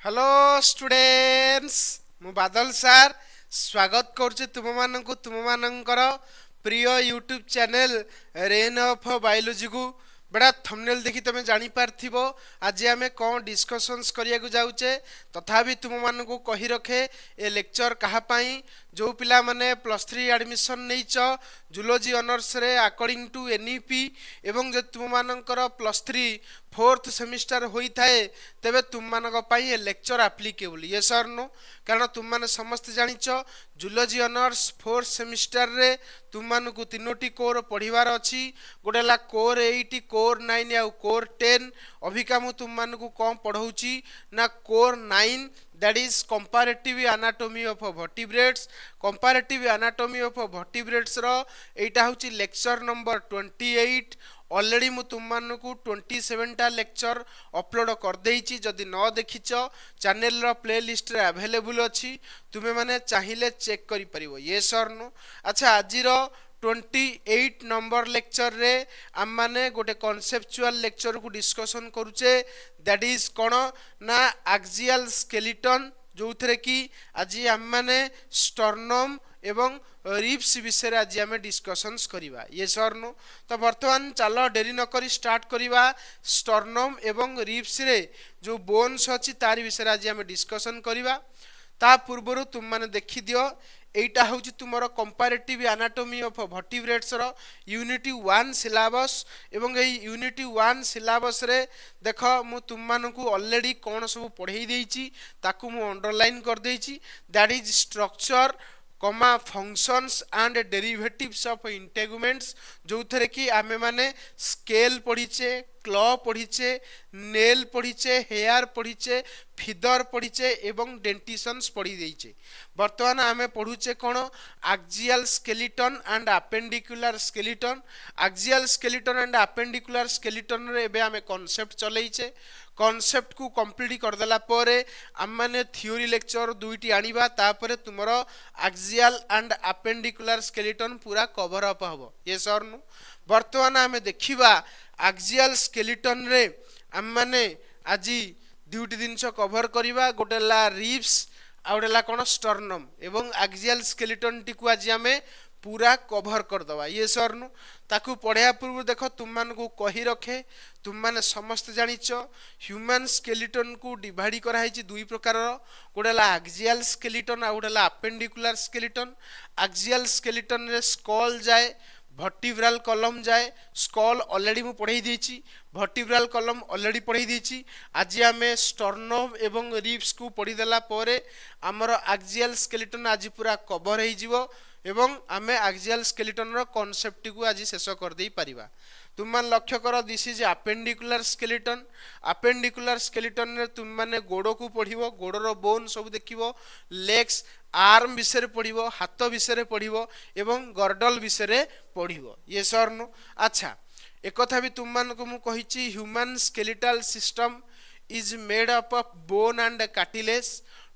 Hello students मु बादल sir स्वागत करुचे तुम मानकर प्रिय YouTube channel rain of biology को बड़ा थंबनेल देखि तुम जानी पारथिबो आज आमे कौन डिस्कशंस करिया को जाउचे तथापि तुम मान को कहि रखे ए लेक्चर कहा पाई जो पिला माने +3 एडमिशन नैच जूलॉजी ऑनर्स रे अकॉर्डिंग टू एनईपी एवं जे तुम मानकर +3 फोर्थ सेमिस्टर होई थाए तेबे तुम मानक पाई ए लेक्चर एप्लीकेबल ये सर नो कारण तुम माने समस्त जानिच जूलॉजी ऑनर्स फोर्थ सेमिस्टर रे तुम मानकु तीनोटी कोर पढ़िवार अछि गोटेला कोर 8 कोर 9 या कोर 10 अभिका मु तुम मानकु कम पढ़ौची ना core 9 that is comparative anatomy of vertebrates comparative anatomy of vertebrates रो एटा होची लेक्चर नंबर 28 ऑलरेडी मु तुम मानकु 27 टा लेक्चर अपलोड कर देइची जदि न देखिच चैनल रो प्लेलिस्ट रे अवेलेबल अछि तुमे माने चाहिले चेक करि परिबो ये सर नो अच्छा आज रो 28 नंबर लेक्चर रे हम माने गोटे कॉन्सेप्चुअल लेक्चर को डिस्कशन करूचे दैट इज कोन ना एक्सियल स्केलेटन जो थरे कि आज हम माने स्टर्नम एवं रिब्स विषय आज आम डिस्कशंस करिवा ये सर नो तो वर्तमान चलो डेरी न करी स्टार्ट करिवा स्टर्नम एवं रिब्स रे जो बोन्स अछि तार विषय आज आम डिस्कशन करिवा ता पूर्वरु तुम माने देखि दियो एटा होची तुमरो कंपैरेटिव एनाटॉमी ऑफ वर्टिब्रेट्स रो यूनिट 1 सिलेबस एवं ए यूनिट 1 सिलेबस रे देखो मु तुम मानकु ऑलरेडी कोन सब पढाई देइची ताकू मु अंडरलाइन कर देइची that is structure comma functions and derivatives of integuments जो थरे कि आमे माने स्केल पढिचे क्लॉ पढिचे नेल पढिचे हेयर पढिचे फिदर पढिचे एवं डेंटिशंस पढि देइचे वर्तमान आमे पढुचे कोन axial skeleton and appendicular skeleton axial skeleton and appendicular skeleton रे एबे आमे कांसेप्ट चलैचे कॉन्सेप्ट को कंप्लीट कर देला परे हम माने थ्योरी लेक्चर दुईटी आनिबा तापरे तुमरो एक्सियल एंड अपेंडिकुलर स्केलेटन पूरा कवर अप हबो ये सर नु वर्तमान हमें देखिबा एक्सियल स्केलेटन रे हम माने आजी दुईटी दिनस कवर करिबा गोटेला रिब्स आउडेला कोन स्टर्नम एवं एक्सियल स्केलेटन टी को आज हमें पूरा कवर कर दवा ये सर नु ताकू पढ़िया पूर्व देखो तुम मान को कही रखे तुम माने समस्त जानिच ह्यूमन स्केलेटन को डिवाइड करा है दुई प्रकार गोटेला एक्सियल स्केलेटन आ गोटेला अपेंडिकुलर स्केलेटन एक्सियल स्केलेटन रे स्कल जाए वर्टिब्रल कॉलम जाए स्कल ऑलरेडी मु पढ़ाई देछि वर्टिब्रल कॉलम ऑलरेडी पढ़ाई देछि आज आमे स्टर्नम एवं रिब्स को पढ़ी देला परे हमर एक्सियल स्केलेटन आज पूरा कवर हो जिवो एवं आमे एक्सियल स्केलेटन रो कांसेप्ट को आज शेष कर देई परिबा तुम मान लक्ष्य करो दिस इज अपेंडिकुलर स्केलेटन रे तुम माने गोड़ो को पढ़िबो गोड़ो बोन सब देखिबो लेग्स आर्म विषय पढ़िबो हाथ विषय पढ़िबो एवं गर्डल विषय पढ़िबो ये सर नु अच्छा एक कथा भी तुम मान को मु कहिची human skeletal system is made up of bone and cartilage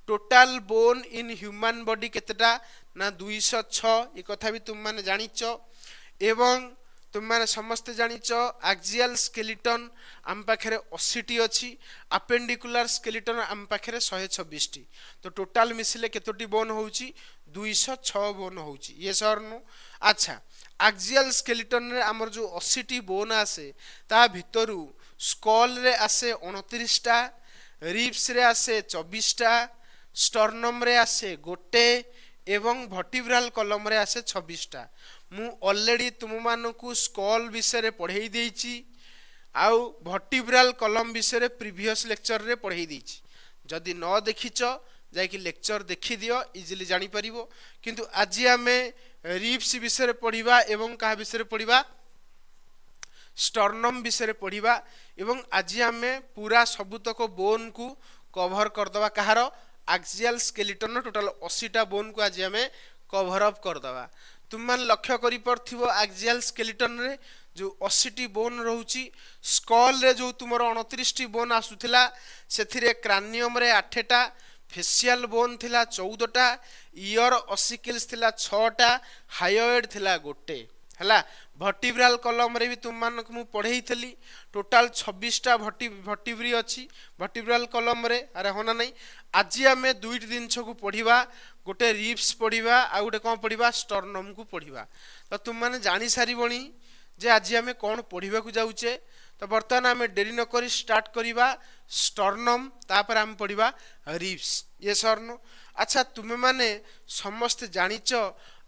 total bone in human body केतेटा ना 206 ये कथा भी तुम माने जानिच एवं तुम माने समस्त जानिच एक्सियल स्केलेटन आम पाखरे 80 टी अछि अपेंडिकुलर स्केलेटन आम पाखरे 126 टी तो टोटल मिसिले केतोटी बोन होउची 206 बोन होउची ये सर नु अच्छा एक्सियल स्केलेटन रे हमर जो 80 टी बोन आसे ता भितरु स्कल रे आसे 29 टा रिब्स रे आसे 24 टा स्टर्नम रे आसे गोटे एवं वर्टिब्रल कॉलम रे आसे 26 टा मु ऑलरेडी तुम मानकु स्कल विषय पढ़ाई देइची आउ वर्टिब्रल कॉलम विषय प्रीवियस लेक्चर रे पढ़ाई देइची जदि न देखिच जाय कि लेक्चर देखि दियो इजीली जानि परिबो किंतु आज हमें रिब्स विषय पढ़िबा एवं का विषय पढ़िबा स्टर्नम विषय पढ़िबा एवं आज हमें पूरा सबुतक बोन को कवर कर दवा कहारो एक्सियल स्केलेटन टोटल 80 टा बोन को आज हमें कवर अप कर दवा तुम मान लक्ष्य करि परथिबो एक्सियल स्केलेटन रे जो 80 टी बोन रहउची स्कल रे जो तुमरो 29 टी बोन आसुथिला सेथिरे क्रानियम रे 8 टा फेशियल बोन थिला 14 टा ईयर ऑसिकल्स थिला 6 टा हायोइड थिला गोटे हला भर्टिब्राल कलम रे भी तुम मानक मु पढ़ेई थली टोटाल 26टा भर्टिब्री अछि भर्टिब्राल कलम रे अरे होना नहीं आज आमे दुईट दिन को पढ़िबा गोटे रिब्स पढ़िबा आ गोटे कोन पढ़िबा स्टर्नम को पढ़िबा तो तुम माने जानि सारिबणी जे आज आमे कोन पढ़िबा को जाउचे तो बर्तमान आमे डेरी न करी स्टार्ट करिबा स्टर्नम तापर आमे पढ़िबा रिब्स ये सरनो अच्छा तुमे माने समस्त जानिचो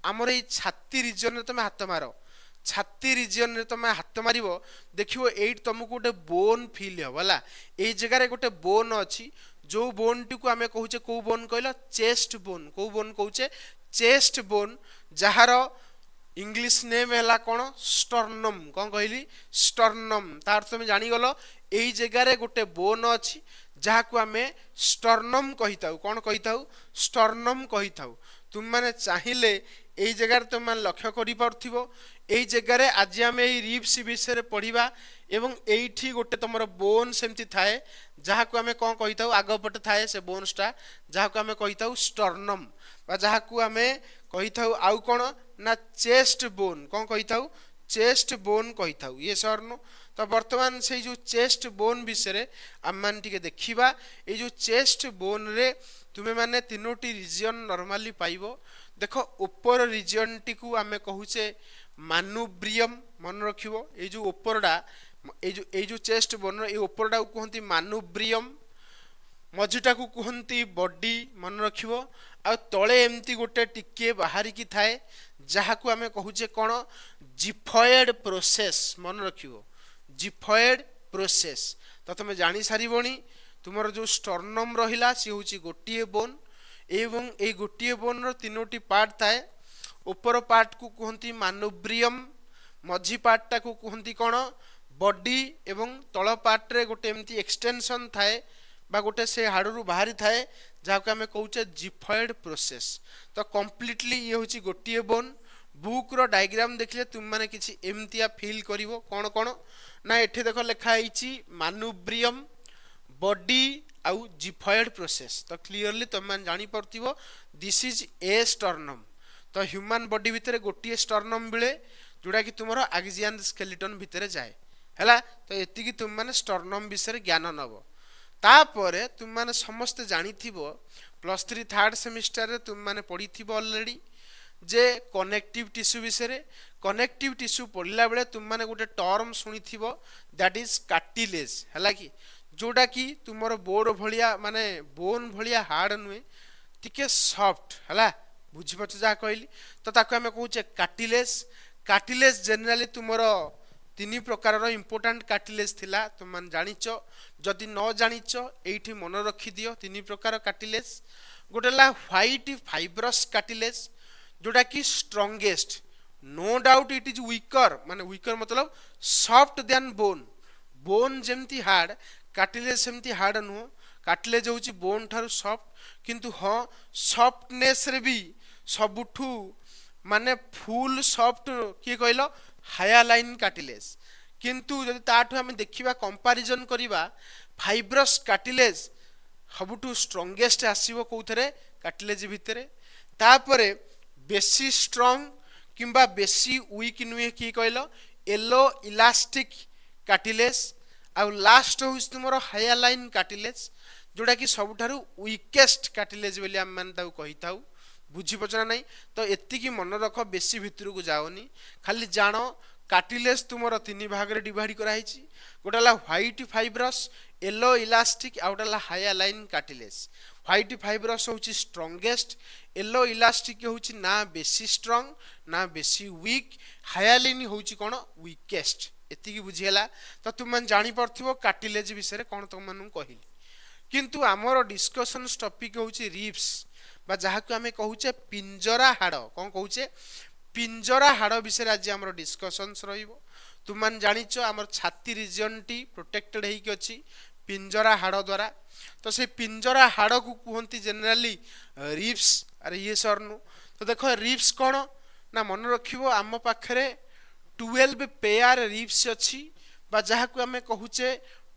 हमर ए छाती रीजन रे तुमे हाथ मारो छाती रीजन रे तुमे हाथ मारिबो देखिबो एट तुमको गोटे बोन फील हो होला ए जगह रे गोटे बोन अछि जो बोन टी को आमे कहूचे को बोन कहलो चेस्ट बोन को बोन कहूचे चेस्ट बोन जहार इंग्लिश नेम है कौन स्टर्नम कौन कहली स्टर्नम तार तुम जानीगल यही जगार गोटे बोन अच्छी जहाँ को आम स्टर्नम कही था कौन कही था स्टर्नम कही था तुम मैंने चाहिए यही जगार तुम मैंने लक्ष्य कर जगार आज आम रिब्स विषय पढ़ा एवं एठी गोटे तुम बोन सेमती थाए जहाँ को आम कौन कही था आग पटे थाए से बोन्सटा जहाँ को आम कही था स्टर्नम जहाँ को आम कही था आउ कौन ना चेस्ट बोन कौन कही था चेस्ट बोन कही था ये सरनो तो वर्तमान से जो चेस्ट बोन विषय आम मान टिके देखिबा ये जो चेस्ट बोन रे तुम्हें माने तीनोटी रीजन नॉर्मली पाइबो देखो ऊपर रीजन टी को आमे कहूचे मानुब्रियम मन रखिबो ये जो ऊपरडा ये जो चेस्ट बोन ये ऊपरडा को कहंती मानुब्रियम मझीटा को कहंती बॉडी मन रखिबो आ तळे एमती गोटे टिके बाहरी की थाए जहाँ को आमे कहूचे कौन जिफॉयड प्रोसेस मन रखिबो जिफॉयड प्रोसेस तो तुम जानी सारिबणी तुमर जो स्टर्नम रहिला सी होची गोटिए बोन एवं ए गोटिए बोन रो तीनोटी पार्ट थाए ऊपर पार्ट को कहंती मानुब्रियम मझी पार्ट टा को कहंती कौन बॉडी एवं तळ पार्ट रे गोटे एमती एक्सटेंशन थाए बा गोटे से हाड़ू बाहरी थाए जहाँ को आम कहूचे जिफॉयड प्रोसेस तो कम्प्लीटली ये होची गोटिए बोन बुक रो डायग्राम देखले तुम माने किछि एमतिया फील करिवो कौन कौन ना एठे देखो लिखा है मानुब्रियम बॉडी आउ जिफॉयड प्रोसेस तो क्लियरली तुम माने जानी परथिवो दिस इज ए स्टर्नम तो ह्यूमन बॉडी भितर गोटिए स्टर्नम मिले जोड़ा कि तुमरो एक्सियल स्केलेटन भितर जाए हैला तो एति कि तुम माने स्टर्नम विषय ज्ञान नबो तापरे तुम माने समस्त जानी थिबो +3 थर्ड सेमिस्टर रे तुम माने पढ़ी थिबो ऑलरेडी जे कनेक्टिव टिश्यू विषय कनेक्टिव टिश्यू पढ़ला बेले तुम माने गोटे टर्म शुणी थिबो दैट इज कार्टिलेज हैला कि जोटा कि तुमरो बोर्ड भलिया माने बोन भलिया हार्ड नुए टिके सॉफ्ट हैला बुझि पछ जा कहली तो ताको हमें कहूचे कार्टिलेज कार्टिलेज जनरली तुमरो तीन प्रकार इंपोर्टेंट कार्टिलेज थिला तुम मान जानिचो जदि न जानिचो एठी मन रखी दियो तीन प्रकार कार्टिलेज गोटे ला व्हाइट फाइब्रस कार्टिलेज जोटा कि strongest no doubt it is weaker माने वीकर मतलब सॉफ्ट देन बोन बोन जेमती हार्ड कार्टिलेज सेमती हार्ड नुह कार्टिलेज होची बोन ठारू सॉफ्ट किंतु हाँ सॉफ्टनेस रे भी सबुठू माने फुल सॉफ्ट किए कहलो हायालाइन कार्टिलेज किंतु जदि ताठू आमे देखिबा कंपैरिजन करिबा फाइब्रस कार्टिलेज सबुठू स्ट्रॉन्गेस्ट आसीबो कोथरे कार्टिलेज भितरे तापरे बेसी स्ट्रॉन्ग किंबा बेसी वीक नुहे कि कहलो येलो इलास्टिक कार्टिलेज आ लास्ट हो तुमरो हायालाइन कार्टिलेज जोटा कि सबुठारू वीकेस्ट कार्टिलेज बोली आम मान ताऊ कहि थाऊ बुझी पचना नहीं तो एति की मन रख बेसी भितर को जाओनी खाली जान कार्टिलेज तुमरो तीन भाग रे डिवाइड कराई छि गोटाला व्हाइट फाइब्रस येलो इलास्टिक आ गोटाला हायालाइन कार्टिलेज व्हाइट फाइब्रस होची स्ट्रॉन्गेस्ट येलो इलास्टिक होची ना बेसी स्ट्रॉन्ग ना बेसी वीक हायालाइन होची कोन वीकेस्ट एति की बुझियला तो तुम मन जानि परथिबो कार्टिलेज विषय कोन तुम मन कहिली किंतु हमरो डिस्कशन टॉपिक होची रिब्स बा जहाँ को आमे कहूचे पिंजरा हाड़ कौन कहूचे पिंजरा हाड़ विषय आज आम डिस्कसन्स रहिबो तुम मान जानिचो आमर छाती रीजन टी प्रोटेक्टेड हेकी अछि पिंजरा हाड़ द्वारा तो से पिंजरा हाड़ को कहंती जनरली रिब्स अरे ये सरनु तो देखो रिब्स कौन ना मन रखिबो आम पाखरे 12 पेयर रिब्स अछि बा जहाँ को आमे कहूचे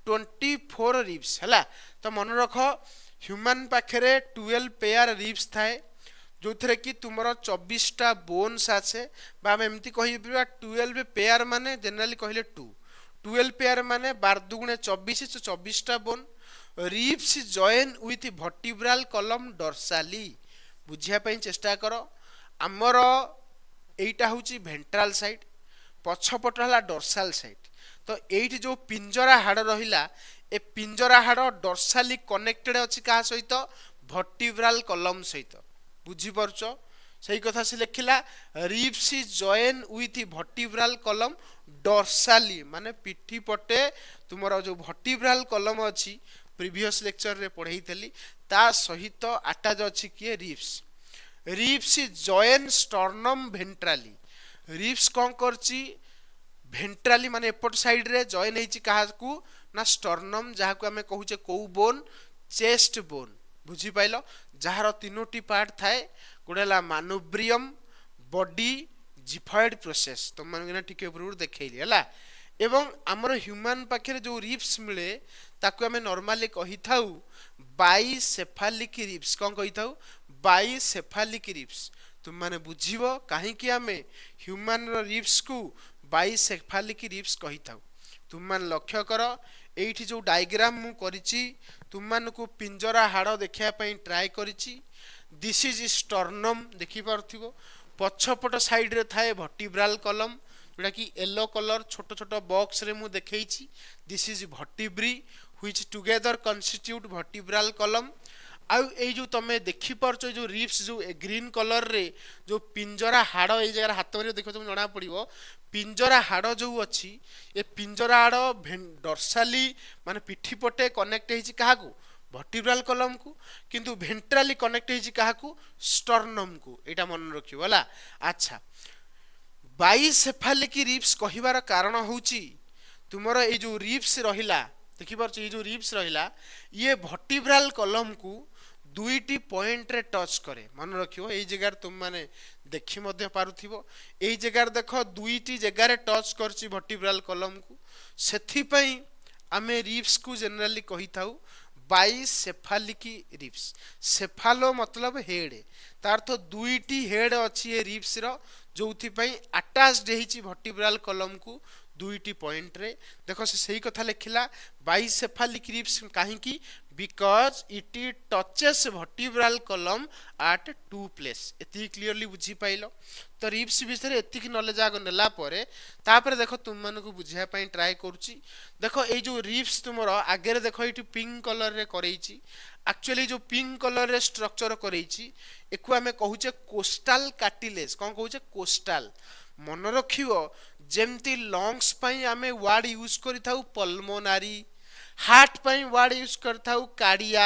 24 रिब्स हैला तो मन रख ह्यूमन पाखरे 12 पेयर रिब्स थाए जो थे कि तुम 24टा बोन्स आसे एमती कही 12 पेयर माने जनरली कहले 12 पेयर माने 12 दुगुणे 24 24टा bone ribs join with vertebral column dorsally बुझिया पई चेष्टा करो आमर एटा होची वेंट्रल साइड पछपट हला डॉर्साल साइड तो एठी जो पिंजरा हाड़ रहिला ए पिंजरा हाड़ डॉर्साली कनेक्टेड अछि का सहित वर्टिब्रल कॉलम सहित बुझी परछो सही कथा से लिखिला ribs join with vertebral column dorsally माने पिठी पटे तुमरो जो वर्टिब्रल कॉलम अछि प्रीवियस लेक्चर रे पढ़ई थली ता सहित अटैच अछि किए ribs join sternum ventrally ribs कौन करची वेंट्राली माने एपट साइड रे जॉइन हेची कहा को ना स्टर्नम जहा को हमें कहूचे को बोन चेस्ट बोन बुझी पाइलो जहार तीनोटी पार्ट थाए गोटेला मानुब्रियम बॉडी जिफॉइड प्रोसेस तो मन टिके ऊपर देखैली हला एवं हमर ह्यूमन पाखे जो रिब्स मिले ताकू हमें नॉर्मली कही थाउ बाइसेफालिक रिब्स कौन कही थाउ बाइसेफालिक रिब्स तुम माने बुझीबो काहे कि हमें ह्यूमन रिब्स को बाइसेफालिक रिब्स कही थाउ तुम मान लक्ष्य कर एठी जो डायग्राम मु करिछि तुम मान को पिंजरा हाड़ देखिया पई ट्राई करिछि दिस इज स्टर्नम देखि पारथिबो पछपट साइड रे थाए वर्टिब्रल कॉलम जोटा कि येलो कलर छोट छोट बॉक्स रे मु देखैछि this is vertebrae which together constitute vertebral column आउ ए जो तमे देखि परछो जो रिब्स जो ग्रीन कलर रे जो पिंजरा हाड़ ए जगह हाथ में देखो तुम जणा पड़िबो पिंजरा हाड़ जो अछि ए पिंजरा हाड़ डॉर्साली माने पिठी पटे कनेक्ट हेछि काहा को वर्टिब्रल कॉलम को किंतु वेंट्राली कनेक्ट हेछि काहा को स्टर्नम को एटा मन रखियो हला अच्छा बाइसेफालिक रिब्स कहिबार कारण होउची तुमरो ए जो रिब्स रहिला देखि परछ ए जो रिब्स रहिला ये वर्टिब्रल कॉलम को दुईटी पॉइंट रे टच करे मन रखियो ए जगह तुम माने देखि मध्य पारुथिबो ए जगह देखो दुईटी जगह रे टच करची वर्टिब्रल कॉलम को सेथि पई आमे रिब्स को जनरली कहि थाउ बाइसेफालिक रिब्स सेफालो मतलब हेड तार तो दुईटी हेड अछि ए रिब्स रो जोथि पई अटैच्ड हेछि वर्टिब्रल कॉलम को दुईटी पॉइंट रे देखो से सही कथा लिखिला बाइसेफालिक रिब्स काहे की because it touches vertebral column at two place एति क्लियरली बुझी पाइलो तो रिब्स विषय एति नॉलेज आग नेला परे तापर देखो तुम मन को बुझिया पई ट्राई करूची देखो ए जो रिब्स तुमरो आगे रे देखो इटी पिंक कलर रे करैची एक्चुअली जो पिंक कलर रे स्ट्रक्चर करैची एकु हमें कहूचे कोस्टल कार्टिलेज कौन कहूचे कोस्टल मन रखियो जेमती लंग्स पई आमे वर्ड यूज करि थाउ पल्मोनारी हार्ट पई वर्ड यूज करथाउ कार्डिया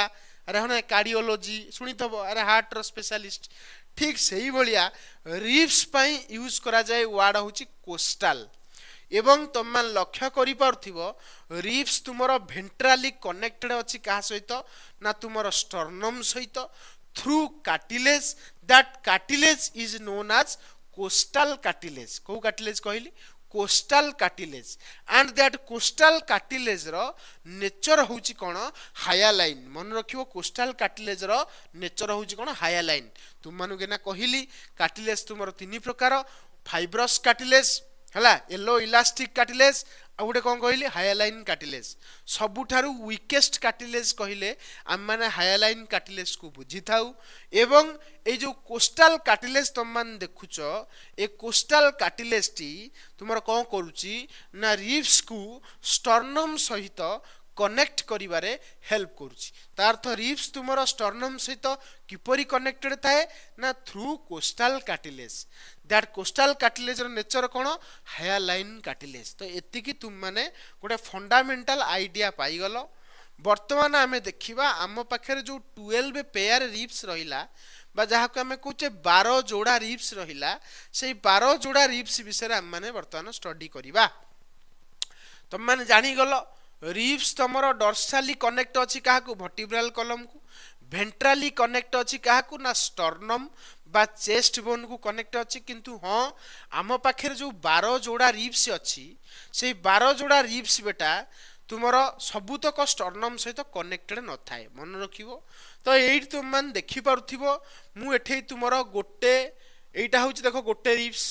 अरे हने कार्डियोलॉजी सुनी थबो अरे हार्ट रो स्पेशलिस्ट ठीक सही भलिया रिब्स पई यूज करा जाय वर्ड होची कोस्टल एवं तुम लक्ष्य करि पारथिबो रिब्स तुमरो वेंट्राली कनेक्टेड अछि का सहित ना तुमरो स्टर्नम सहित through cartilage that cartilage is known as costal cartilage को कार्टिलेज कहली costal cartilage and that costal cartilage रो नेचर होची कोन हायालाइन मन रखियो कोस्टल कार्टिलेज रो नेचर होची कोन हायालाइन तुम मानु केना कहली कार्टिलेज तुमरो तीन प्रकार फाइब्रस कार्टिलेज हला येलो इलास्टिक कार्टिलेज आ गुटे कोन कहली हायालाइन कार्टिलेज सबुठारु वीकेस्ट कार्टिलेज कहिले हम माने हायालाइन कार्टिलेज को बुझी थाउ एवं ए जो कोस्टल कार्टिलेज तुम मान देखुचो ए कोस्टल कार्टिलेज टी तुमरो कोन करूची ना रिब्स को स्टर्नम सहित कनेक्ट करिवारे हेल्प करूची तार अर्थ रिब्स तुमरो स्टर्नम सहित किपरि कनेक्टेड थाए ना through costal cartilage that costal cartilage रो नेचर कोन हायालाइन कार्टिलेज तो एति कि तुम माने गोटे फंडामेंटल आइडिया पाई गलो वर्तमान आमे देखिबा आम पाखरे जो 12 पेयर रिब्स रहिला बा जहा को हमें कहूचे 12 जोड़ा रिब्स रहिला सेही 12 जोड़ा रिब्स विषय हम माने वर्तमान स्टडी करिबा तुम माने जानि गलो रिब्स तमरो डॉर्साली कनेक्ट अछि काहा को वर्टिब्रल कॉलम को वेंट्राली कनेक्ट अछि काहा को ना स्टर्नम बा चेस्ट बोन को कनेक्ट अछि किंतु हां आम पाखरे जो 12 जोड़ा रिब्स अछि से 12 जोड़ा रिब्स बेटा तुमर सबुतक स्टर्नम सहित कनेक्टेड न थाए मन रखिबो। तो एई तुम मान देखि पारुथिबो मु एठे तुमर गोटे एइटा होउची देखो गोटे रिप्स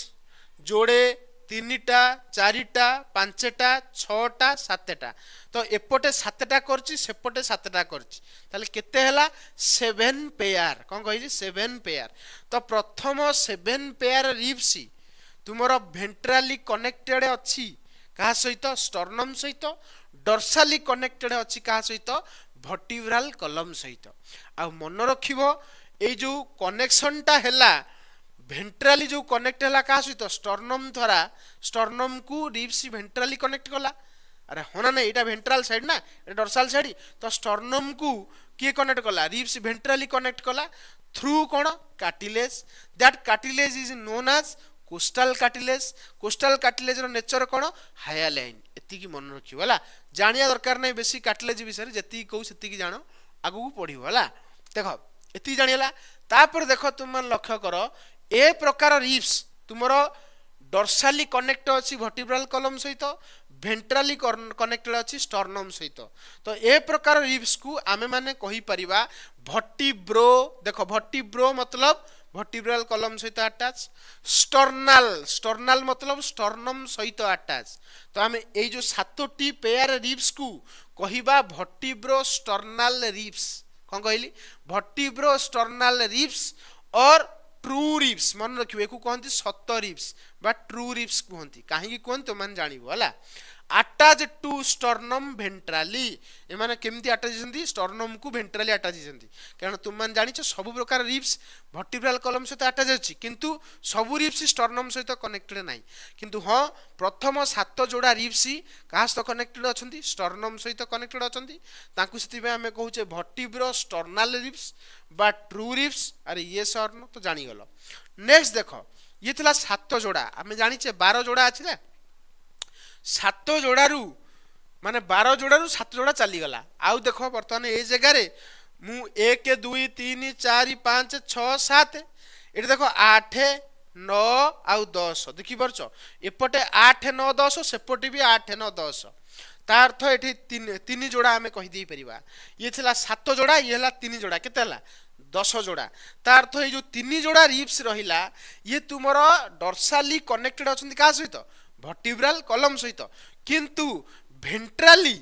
जोड़े तीनटा चारिटा पांचटा छटा सातटा तो एपटे सातटा करछि सेपटे सातटा करछि ताले केते हला 7 पेयर कोन कहिली 7 पेयर। तो प्रथम 7 पेयर रिप्स तुमर भेंट्राली कनेक्टेड अछि कहा सहित स्टर्नम सहित डॉर्साली कनेक्टेड अछि कहा सहित वर्टिब्रल कॉलम सहित। आ मन रखिबो ए जो कनेक्शन टा हैला भेंट्राली जो कनेक्ट है क्या सहित स्टर्नम द्वारा स्टर्नम को रिप्स भेंट्राली कनेक्ट कला। अरे होना नहीं एटा भेंट्राल साइड ना डॉर्साल साइड तो स्टर्नम को किए कनेक्ट कला रिप्स भेंट्राली कनेक्ट कला थ्रू कौन cartilage that cartilage is known as costal cartilage. Costal cartilage रो नेचर कौन हायालाइन एति की मन रखियो होला जानिया दरकार नहीं बेसी कार्टिलेज विषय जति कहू सेति की जानो आगु पढियो होला। देखो एति जानिला तापर देखो तुम लक्ष्य करो ए प्रकार रिप्स तुमर डॉर्साली कनेक्ट अछि वर्टिब्रल कॉलम सहित भेंट्राली कनेक्टेड अछि स्टर्नम सहित। तो ए प्रकार रिप्स को आमे माने कहि परिबा वर्टिब्रो। देखो वर्टिब्रो मतलब वर्टिब्रल कॉलम सहित अटैच स्टर्नल स्टर्नल मतलब स्टर्नम सहित अटैच। तो आमे ए जो सातोटी पेयर रिप्स को कहिबा वर्टिब्रो स्टर्नल रिप्स कोन कहली वर्टिब्रो स्टर्नल रिप्स और ट्रू रिप्स मन रखियो एकु कहंती सत रिप्स बा ट्रू रिप्स कहंती काहे कहंती तो मन जानिबो हला। अटैच टू स्टर्नम भेंट्राली ए माने केमती अटैच जंती स्टर्नम को भेंट्राली अटैच जंती कारण तुम मन जानिछ सब प्रकार रिप्स वर्टिब्रल कॉलम सहित अटैच अछि किंतु सब रिप्स स्टर्नम सहित कनेक्टेड नाही किंतु हां प्रथम सात जोड़ा रिप्स कहा सहित कनेक्टेड अछंती स्टर्नम सहित कनेक्टेड अछंती ताकू सेति में हमें कहूचे वर्टिब्रो स्टर्नल रिप्स बा ट्रू रिप्स। अरे ये सर तो जानी गलो। नेक्स्ट देखो ये थिला सात जोड़ा हमें जानिछे 12 जोड़ा अछि ना 7 जोड़ारू माने 12 जोड़ारू 7 जोड़ा चली गला। आउ देखो वर्तमान ए जगह रे मु 1 2 3 4 5 6 7 एटा देखो 8 9 आउ 10 देखि परछो एपटे 8 9 10 सेपटे भी 8 9 10 ता अर्थ एठी तीन जोड़ा हमें कहि देई परिबा ये थिला 7 जोड़ा ये हला 3 जोड़ा केते हला 10 जोड़ा ता अर्थ ए जो 3 जोड़ा रिप्स रहिला ये तुमरो डॉर्साली कनेक्टेड अछंती का सहित वर्टिब्रल कॉलम सहित किंतु भेंट्राली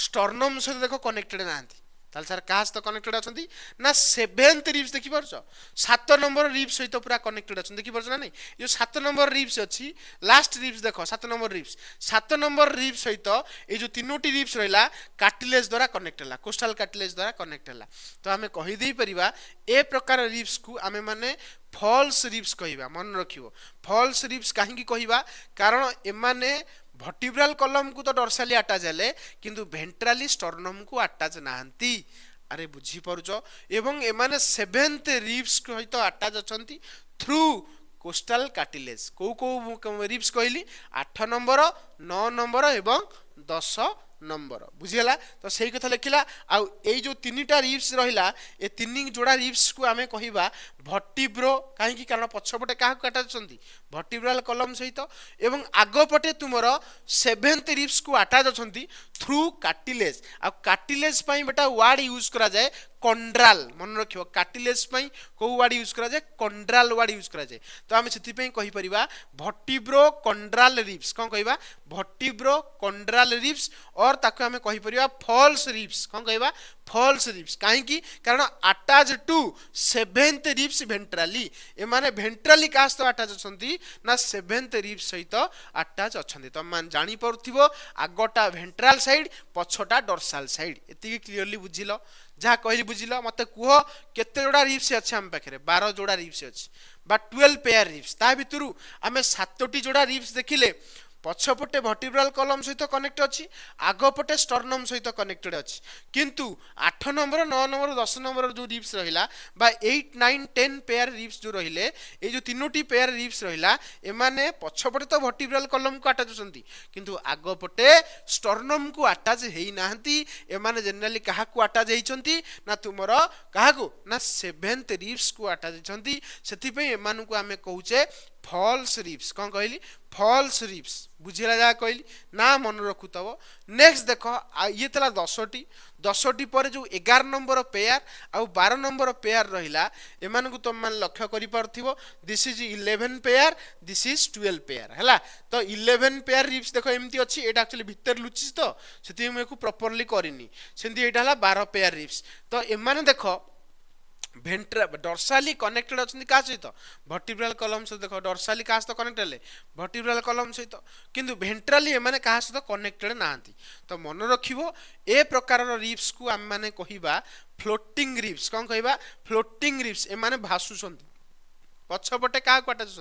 स्टर्नम सहित देखो कनेक्टेड नांती ताल सर का सहित कनेक्टेड अछंती ना 7th रिप्स देखि परछो 7 नंबर रिप्स सहित पूरा कनेक्टेड अछंती देखि परछो ना नहीं जो 7 नंबर रिप्स अछि लास्ट रिप्स देखो 7 नंबर रिप्स 7 नंबर रिप्स सहित ए जो तीनोटी रिप्स रहिला कार्टिलेज द्वारा कनेक्ट हला कोस्टल कार्टिलेज द्वारा कनेक्ट हला। तो हमें कहि देई परिबा ए प्रकार रिप्स को हमें माने फॉल्स रिप्स कहिबा मन रखिबो। फॉल्स रिप्स काहे की कहिबा कारण एमाने वर्टिब्रल कॉलम को तो डॉर्साली अटैच हेले किंतु भेंट्राली स्टर्नम को अटैच नाहंती। अरे बुझी परुचो एवं एमाने 7th रिप्स सहित अटैच अछंती थ्रू कोस्टल कार्टिलेज को रिप्स कहली 8 नंबर 9 नंबर एवं 10 नंबर बुझीला। तो सही कथा लिखिला आउ ए जो तीनटा रिप्स रहिला ए तीन जोड़ा रिप्स को आमे कहिबा वर्टिब्रो काहे की कारण पछपटे काहा अटैच छंती वर्टिब्रल कॉलम सहित एवं आगपटे तुमरो 7th रिप्स को अटैच छंती थ्रू कार्टिलेज। आ कार्टिलेज पई बेटा वर्ड यूज करा जाए कंड्राल मन रखियो कार्टिलेज पई को वर्ड यूज करा जाए कंड्राल वर्ड यूज करा जाए। तो आमे सेति पई कहि परिबा वर्टिब्रो कंड्राल रिप्स कोन कहिबा वर्टिब्रो कंड्राल रिप्स और ताको हमें कहि परिबा फॉल्स रिप्स कोन कहिबा फॉल्स रिप्स काहे की कारण अटैच टू 7th रिप्स भेंट्राली ए माने भेंट्राली कास तो अटैच अछंती ना 7th रिप्स सहित अटैच अछंती। तो मान जानि परथिबो आगोटा भेंट्राल साइड पछोटा डॉर्साल साइड एति क्लियरली बुझिलो जहाँ कहली बुझिलो मते कुह केते जोड़ा रिप्स अछि हम पाखरे 12 जोड़ा रिप्स अछि बा 12 पेयर रिप्स ता भितरु हमें 7टी जोड़ा रिप्स देखिले पछपटे वर्टिब्रल कॉलम सहित कनेक्ट अछि आगपटे स्टर्नम सहित कनेक्टेड अछि किंतु 8 नंबर 9 नंबर 10 नंबर जो रिप्स रहिला बा 8 9 10 पेयर रिप्स जो रहिले ए जो तीनोटी पेयर रिप्स रहिला ए माने पछपटे तो वर्टिब्रल कॉलम को अटैच छंती किंतु आगपटे स्टर्नम को अटैच हेई नाहंती ए माने जनरली काहा को अटैच हेई छंती ना तुमरो काहा को ना 7th रिप्स को अटैच छंती सेति पे ए मानु को हमें कहूचे फॉल्स रिब्स कौन कहली फॉल्स रिब्स बुझिला जा कहली ना मन रखुतब नेक्स्ट देख ये तला 10टी पर जो 11 नंबर पेयर आउ 12 नंबर पेयर रहिला एमान को तुम मान लक्ष्य करि परथिबो this is 11 pair this is 12 pair हैला तो 11 पेयर रिब्स देखो एमती अछि एटा एक्चुअली भीतर लुचिस तो सेति मैं को प्रॉपर्ली करिनी सेंती एटा हला 12 पेयर रिब्स तो एमाने देखो डॉर्साली कनेक्टेड अच्छा क्या सहित वर्टिब्रल कॉलम सहित देख डॉर्साली क्या सहित कनेक्ट हेले वर्टिब्रल कॉलम सहित किंतु वेंट्राली एमाने क्या सहित कनेक्टेड नाहांती तो मन रखिबो ए प्रकार रिब्स को आम माने कहिबा फ्लोटिंग रिब्स कौन कहिबा फ्लोटिंग रिब्स एमाने भासुसंती पछपटे क्या अटाच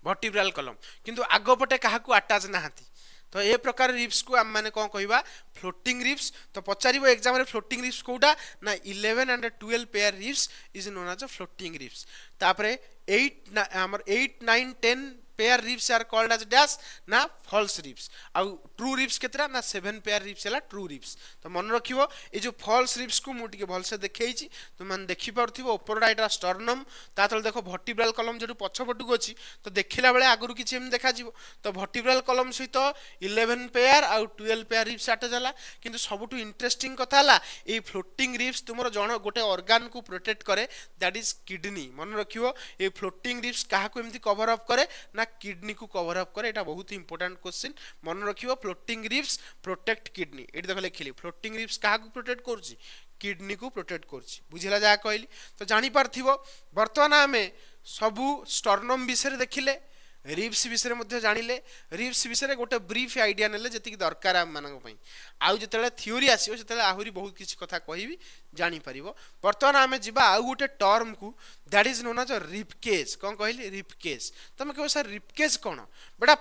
वर्टिब्रल कॉलम किंतु आगपटे क्या अटाच नाहांती तो ए प्रकार रिब्स को आम माने कौन कहिबा फ्लोटिंग रिब्स तो पचारिबो एग्जाम रे फ्लोटिंग रिब्स कोडा ना 11 and 12 pair ribs is known as floating ribs तापरे 8 9 10 pair ribs are called as dash ना फॉल्स रिब्स आउ ट्रू रिब्स केतरा ना 7 पेयर रिब्स हैला ट्रू रिब्स तो मन रखिबो ए जो फॉल्स रिब्स को मु टिके भल से देखैछि तुम मन देखि परथिबो ऊपरडा एटा स्टर्नम ता तले देखो वर्टिब्रल कॉलम जेटु पछपटु अछि तो देखिला बेले आगरु किछि एम देखा जिवो तो वर्टिब्रल कॉलम सहित 11 पेयर आउ 12 पेयर रिब्स आटे जाला किंतु सबटु इंटरेस्टिंग कथा हला ए फ्लोटिंग रिब्स तुमरो जण गोटे ऑर्गन को प्रोटेक्ट करे दैट इज किडनी मन रखिबो ए फ्लोटिंग रिब्स काहा को एमती कवर अप करे ना किडनी को कवर अप करे एटा बहुत इंपोर्टेंट क्वेश्चन मन रखिबो फ्लोटिंग रिब्स प्रोटेक्ट किडनी एटी देखो लिखिली फ्लोटिंग रिब्स काहा को प्रोटेक्ट करछि किडनी को प्रोटेक्ट करछि बुझिला जा कहली तो जानि पारथिबो वर्तमान हमें सबु स्टर्नम विषय देखिले रिब्स विषय मध्ये जानिले रिब्स विषय गोटे ब्रीफ आइडिया नेले जति दरकार आम मानक पई आउ जतले थ्योरी आसीओ जतले आहुरी बहुत किछि कथा कहिबी जानि परिबो वर्तमान आमे जिबा आउ गोटे टर्म को that is known as ribcage कोन कहली रिबकेज तमे कहबो सर रिबकेज कोन बेटा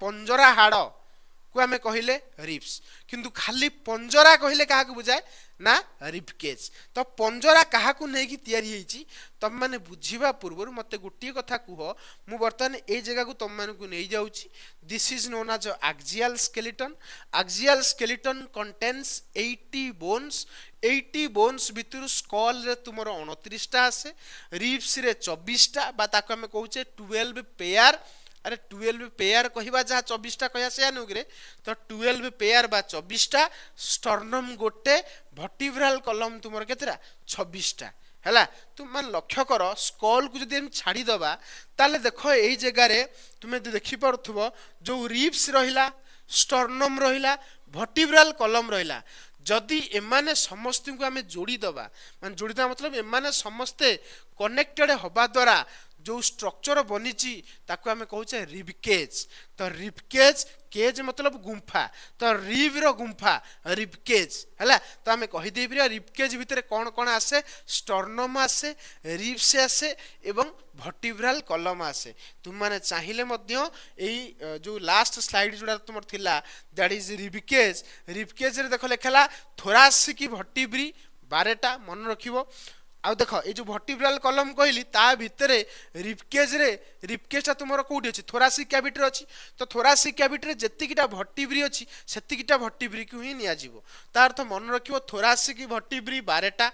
पंजरा हाड़ को आमे कहिले रिब्स किंतु खाली पंजरा कहिले काहा को बुझाए ना रिबकेज तो पंजरा काहा को नेकी तयारी हेची तम माने बुझिबा पूर्व मते गोटी कथा कुह मु वर्तमान ए जगह को तम माने को नै जाउची this is known as axial skeleton contains 80 bones भितर स्कल रे तुमरो 29 टा आसे रिब्स रे 24 टा बा ताको हम कहूचे 12 पेयर अरे 12 पेयर कहिबा जहा 24 टा कहया से अनुग्रे तो 12 पेयर बा 24 टा स्टर्नम गोटे वर्टिब्रल कॉलम तुमर केतरा 26 टा हैला तुम मान लक्ष्य कर स्कल को जदि हम छाड़ी दबा ताले देखो एई जगह रे तुमे देखि परथुबो जो रिब्स रहिला स्टर्नम रहिला वर्टिब्रल कॉलम रहिला जदि एमाने समस्त को हमें जोड़ी दबा मान जोड़ी दबा मतलब एमाने समस्ते कनेक्टेड होबा द्वारा जो स्ट्रक्चर बनीची ताको हमें कहूचे रिबकेज तो रिबकेज केज मतलब गुंफा तो रिब रो गुंफा रिबकेज हैला तो हमें कहि देबी रिबकेज भितर कोन कोन आसे स्टर्नम आसे रिब्स आसे एवं वर्टिब्रल कॉलम आसे तुम माने चाहिले मध्य एई जो लास्ट स्लाइड जोडा तुमर थिला दैट इज रिबकेज रे देखो लेखला थोरासिक वर्टिब्री 12टा मन रखिबो आ देखो ये जो वर्टिब्रल कॉलम कहली ता भितरे रिबकेज ता तुमरो कोठी अछि थोरासिक कैविटी अछि तो थोरासिक कैविटी रे जेतिकिटा वर्टिब्री अछि सेतिकिटा वर्टिब्री को ही निया जिवो ता अर्थ मन रखिबो थोरासिक वर्टिब्री 12टा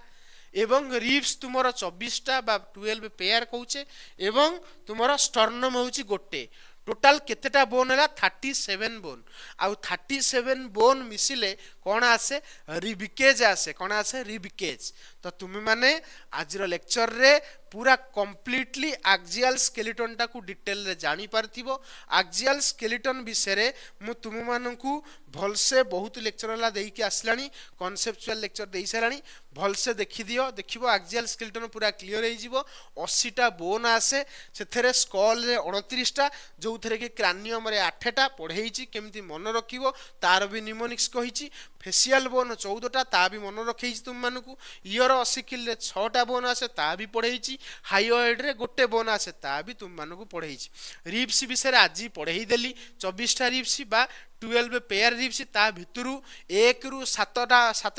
एवं रिब्स तुमरो 24 टा बा 12 पेयर कहूचे एवं तुमरो स्टर्नम होउची गोटे टोटाल केतेटा बोन है 37 बोन आउ 37 बोन मिसिले कौन आसे रिबकेज आसे कौन आसे रिबकेज तो तुम माने आज लेक्चर रे पूरा कंप्लीटली एक्सियल स्केलेटन टा को डिटेल रे जानी पारथिबो एक्सियल स्केलेटन विषय रे मु तुम मानकू भलसे बहुत लेक्चर ला देई के आसलानी कॉन्सेप्चुअल लेक्चर देई सलानी भलसे देखि दियो देखिबो एक्सियल स्केलेटन पूरा क्लियर हो जिवो 80 टा बोन आसे सेथरे स्कल रे 29 टा जो थरे के क्रानियम रे 8 टा पढेइची केमिति मन रखिबो तार भी निमोनिक्स कहिची फेशियल बोन 14 टा ता भी मन रखैची तुम मानकू ईयर ऑसिकल रे 6 टा बोन आसे ता भी पढेइची हाइओइड रे गोटे बोन आसे ता भी तुम मानकू पढेइची रिब्स विषय रे आज पढेई देली 24 टा रिब्स बा 12 पेयर रिब्स ता भितरु 1 रु 7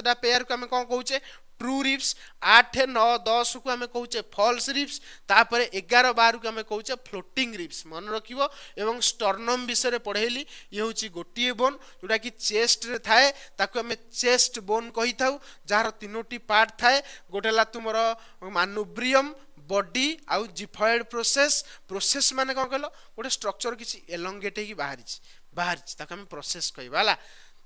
टा पेयर को हम कोन कहूचे ट्रू रिब्स 8 9 10 को हमें कहूचे फॉल्स रिब्स तापर 11 12 को हमें कहूचे फ्लोटिंग रिब्स मन रखिबो एवं स्टर्नम विषय रे पढेली ये होची गोटिए बोन जोटा कि चेस्ट रे थाए ताको हमें चेस्ट बोन कहि थाउ जार तीनोटी पार्ट थाए गोटेला तुमरो मानुब्रियम बॉडी आउ जिफॉइड प्रोसेस प्रोसेस माने कौन कहलो गोटे स्ट्रक्चर किसी एलोंगेट होगी बाहर ताको हम प्रोसेस कहबा हला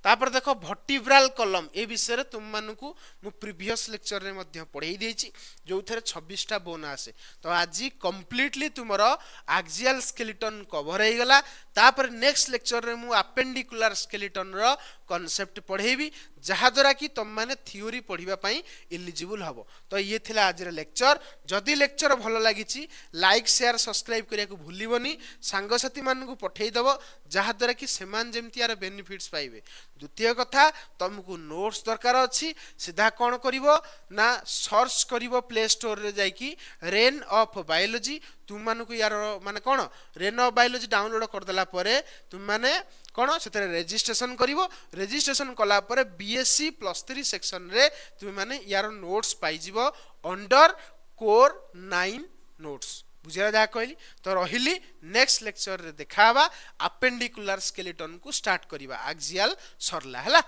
तापर देखो वर्टिब्रल कॉलम ए विषय तुम मानकू मु प्रीवियस लेक्चर रे मध्य पढ़ाई देछि जो थरे 26 टा बोन आसे तो आज कंप्लीटली तुमरो एक्सियल स्केलेटन कवर हो गला तापर नेक्स्ट लेक्चर रे मु अपेंडिकुलर स्केलेटन रो कांसेप्ट पढ़ेबी जहा द्वारा कि तुम माने थ्योरी पढ़िबा पई एलिजिबल हबो तो ये थिला आज रे लेक्चर जदि लेक्चर भलो लागिछि लाइक शेयर सब्सक्राइब करिया को भूलिबोनी सांग साथी मानन को पठेई दबो जहा द्वारा कि सेमान जेमति यार बेनिफिट्स पाइबे द्वितीय कथा तुमको नोट्स दरकार अछि सीधा कोन करिवो ना सर्च करिवो प्ले स्टोर रे जाई कि रेन ऑफ बायोलॉजी तुम मानकू यार माने कोन रेन ऑफ बायोलॉजी डाउनलोड कर देला परे तुम माने कोन सेतरे रजिस्ट्रेशन करिवो रजिस्ट्रेशन कला परे बीएससी +3 सेक्शन रे तुम माने यार नोट्स पाई जिवो अंडर कोर 9 नोट्स बुझिया जा कहली तो रहिली नेक्स्ट लेक्चर रे देखाबा अपेंडिकुलर स्केलेटन को स्टार्ट करिबा एक्सियल सरला हला।